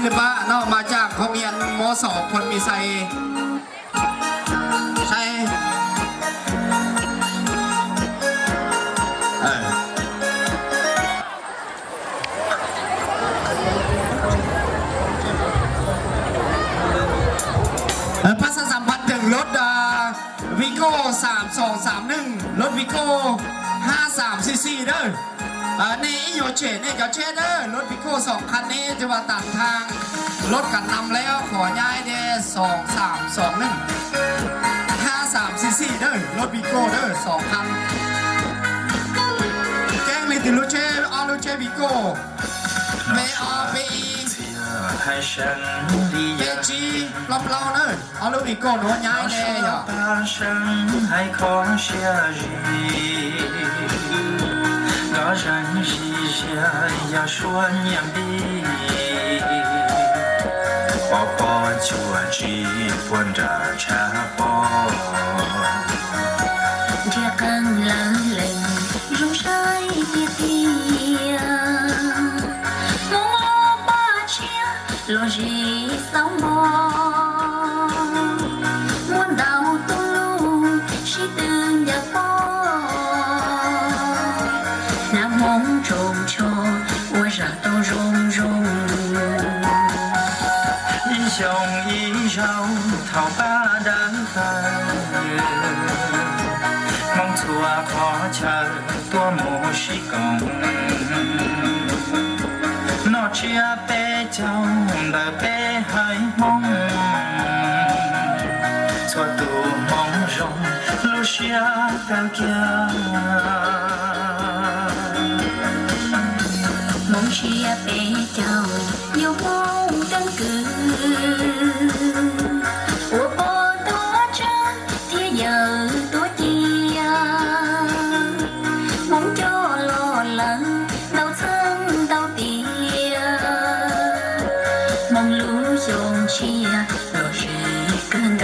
ศิลปะเนาะมาจากโรงเรียนมศคนมีไซใช่ภาษาสัมพันธ์ถึงรถวิโก้3231รถวิโก้5344เด้อในโยเชในกาเชเดอร์รถวิโก้2คันนี้จะว่าต่างทางรถกันนำแล้วขอย้ายเด้2321 5344เด้อรถวิโก้เด้อ2คันแจ้งมีติลูเชออลูเชวิโก้เมอเปอีเปจีลำเราเนอะออลูวิโก้หนูย้ายเด้อ高山西下呀说年比，花花就去混着茶包。这根冷冷如晒的地呀，我把钱落日扫毛，我到东路是等的包。梦中秋，我啥都融融。英雄一手讨把的饭，梦错可巧多么是功。那只白酒的北海梦，错度梦中路下高家。梦是白酒，有梦等歌。我不多争，天有多低呀。梦就落冷，到层到底呀。梦路勇气呀，落日更高。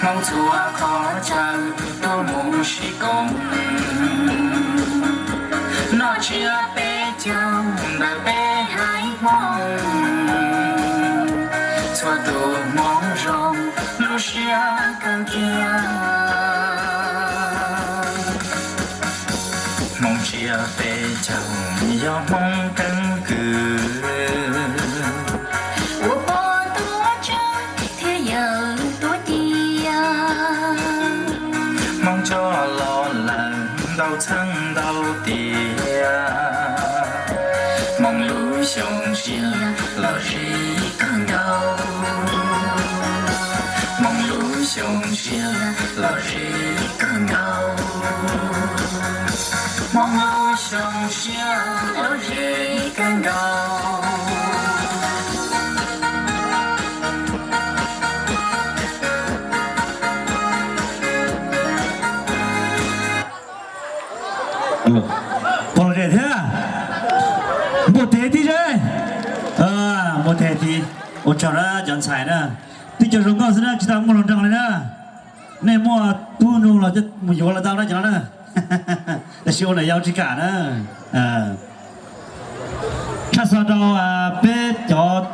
梦错可巧多么是功，那只白酒那北海梦，错度梦中路是更强。梦只白酒要梦更歌。到层到底呀，梦路雄心，落日更高。梦路雄心，落日更高。梦路雄心，落日更高。bỏ rẻ thế à? Một thế thì đấy một thế thì một cháu ra chọn xài nè thì cháu rồng con sẽ ra chỉ tao một lần trăng này nè này mua tu nô là chất một chỗ là tao đó cháu nè là siêu là giao chỉ cả nè chắc sao đâu bé cho